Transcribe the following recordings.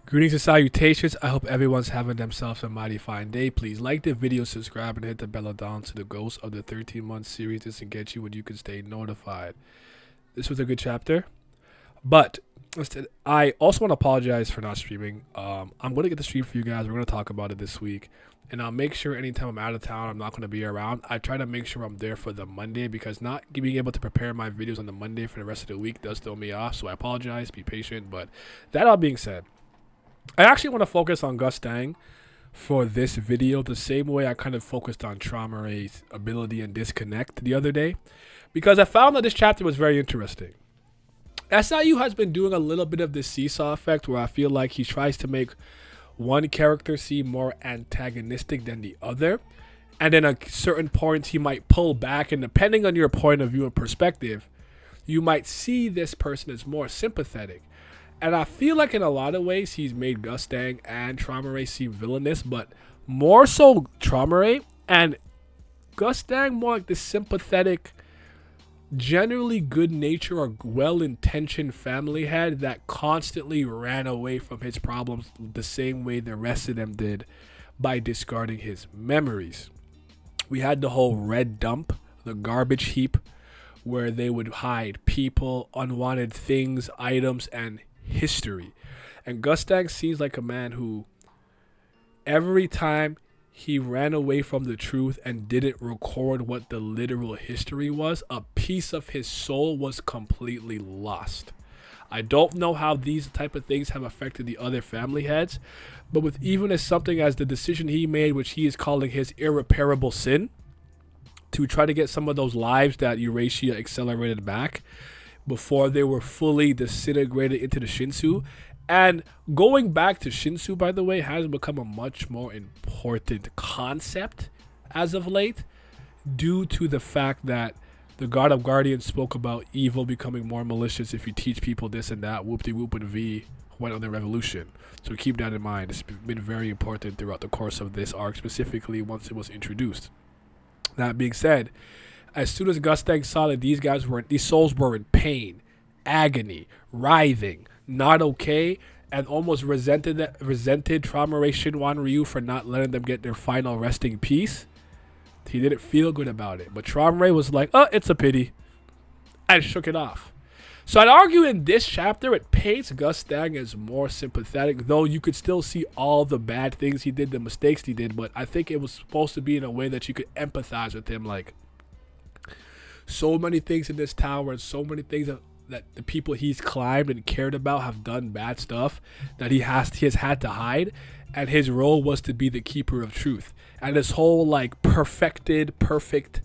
Greetings and salutations. I hope everyone's having themselves a mighty fine day. Please like the video, subscribe, and hit the bell down to the Ghost of the 13-month series. This will get you when you can stay notified. This was a good chapter, but instead, I also want to apologize for not streaming. I'm going to get the stream for you guys. We're going to talk about it this week, and I'll make sure anytime I'm out of town, I'm not going to be around. I try to make sure I'm there for the Monday because not being able to prepare my videos on the Monday for the rest of the week does throw me off, so I apologize. Be patient, but that all being said, I actually want to focus on Gustang for this video the same way I kind of focused on Traumerei's ability and disconnect the other day, because I found that this chapter was very interesting. SIU has been doing a little bit of this seesaw effect where I feel like he tries to make one character seem more antagonistic than the other, and then at certain points he might pull back, and depending on your point of view and perspective, you might see this person as more sympathetic. And I feel like in a lot of ways he's made Gustang and Traumerei seem villainous, but more so Traumerei, and Gustang more like this sympathetic, generally good natured or well-intentioned family head that constantly ran away from his problems the same way the rest of them did by discarding his memories. We had the whole red dump, the garbage heap, where they would hide people, unwanted things, items, and history. And Gustang seems like a man who every time he ran away from the truth and didn't record what the literal history was, a piece of his soul was completely lost. I don't know how these type of things have affected the other family heads, but with even as something as the decision he made, which he is calling his irreparable sin, to try to get some of those lives that Eurasia accelerated back before they were fully disintegrated into the Shinsu. And going back to Shinsu, by the way, has become a much more important concept as of late, due to the fact that the God of Guardians spoke about evil becoming more malicious if you teach people this and that. Whoop-de-whoop and V went on the revolution. So keep that in mind. It's been very important throughout the course of this arc, specifically once it was introduced. That being said, as soon as Gustang saw that these souls were in pain, agony, writhing, not okay, and almost resented Traumerei Shinwan Ryu for not letting them get their final resting peace, he didn't feel good about it. But Traumerei was like, oh, it's a pity, and shook it off. So I'd argue in this chapter it paints Gustang as more sympathetic, though you could still see all the bad things he did, the mistakes he did, but I think it was supposed to be in a way that you could empathize with him, like, so many things in this tower and so many things that the people he's climbed and cared about have done bad stuff that he has had to hide, and his role was to be the keeper of truth. And this whole like perfect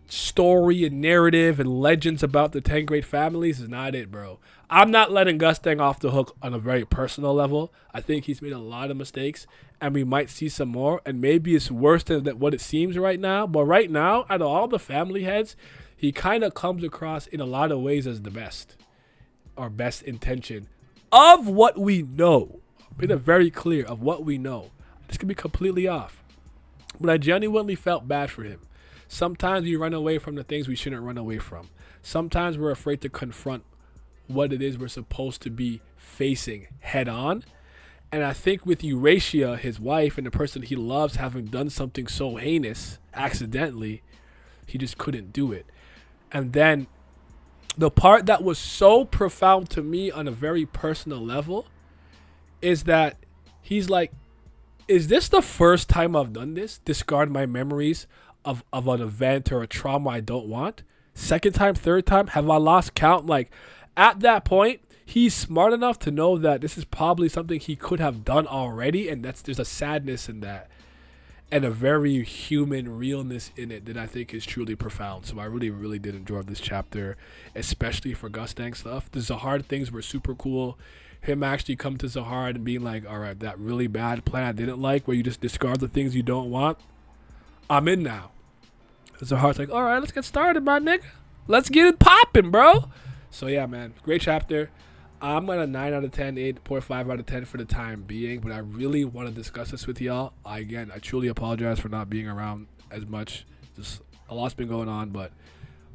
story and narrative and legends about the 10 great families is not it, bro. I'm not letting Gustang off the hook on a very personal level. I think he's made a lot of mistakes, and we might see some more, and maybe it's worse than what it seems right now. But right now, out of all the family heads, he kind of comes across in a lot of ways as the best, or best intention of what we know. Made it very clear of what we know. This could be completely off, but I genuinely felt bad for him. Sometimes we run away from the things we shouldn't run away from. Sometimes we're afraid to confront what it is we're supposed to be facing head on. And I think with Eurasia, his wife, and the person he loves having done something so heinous accidentally, he just couldn't do it. And then the part that was so profound to me on a very personal level is that he's like, is this the first time I've done this? Discard my memories of an event or a trauma I don't want? Second time, third time? Have I lost count? Like, at that point, he's smart enough to know that this is probably something he could have done already, and there's a sadness in that, and a very human realness in it that I think is truly profound. So I really did enjoy this chapter, especially for Gustang stuff. The Zahar things were super cool. Him actually coming to Zahar and being like, all right, that really bad plan I didn't like, where you just discard the things you don't want, I'm in now. Zahar's like, all right, let's get started, my nigga. Let's get it popping, bro. So yeah, man, great chapter. I'm at a 9 out of 10, 8.5 out of 10 for the time being, but I really want to discuss this with y'all. I truly apologize for not being around as much. Just a lot's been going on, but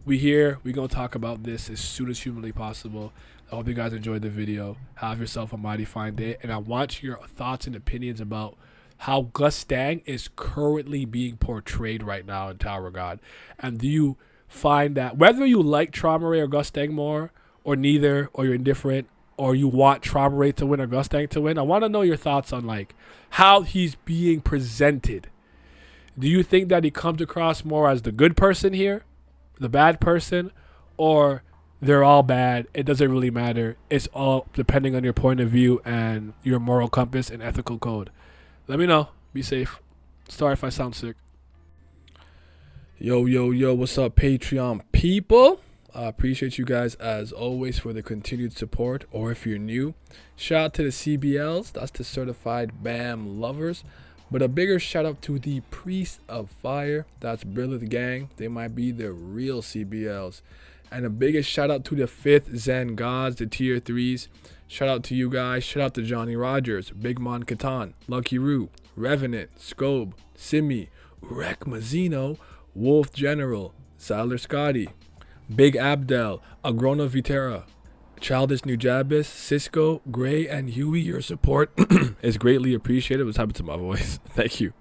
we here. We're going to talk about this as soon as humanly possible. I hope you guys enjoyed the video. Have yourself a mighty fine day. And I want your thoughts and opinions about how Gustang is currently being portrayed right now in Tower God. And do you find that whether you like Traumerei or Gustang more, or neither, or you're indifferent, or you want Traumerei to win or Gustang to win, I want to know your thoughts on like how he's being presented. Do you think that he comes across more as the good person here, the bad person, or they're all bad? It doesn't really matter. It's all depending on your point of view and your moral compass and ethical code. Let me know. Be safe. Sorry if I sound sick. Yo, yo, yo, what's up, Patreon people? I appreciate you guys as always for the continued support. Or if you're new, shout out to the CBLs. That's the certified BAM lovers. But a bigger shout out to the Priest of Fire. That's Brilliant Gang. They might be the real CBLs. And the biggest shout out to the 5th Zen Gods, the tier 3s. Shout out to you guys. Shout out to Johnny Rogers, Big Mon Catan, Lucky Roo, Revenant, Scobe, Simi, Urek Mazzino, Wolf General, Siler Scotty, Big Abdel, Agrona Vitera, Childish Nujabis, Cisco, Gray, and Huey. Your support is greatly appreciated. What's happened to my voice? Thank you.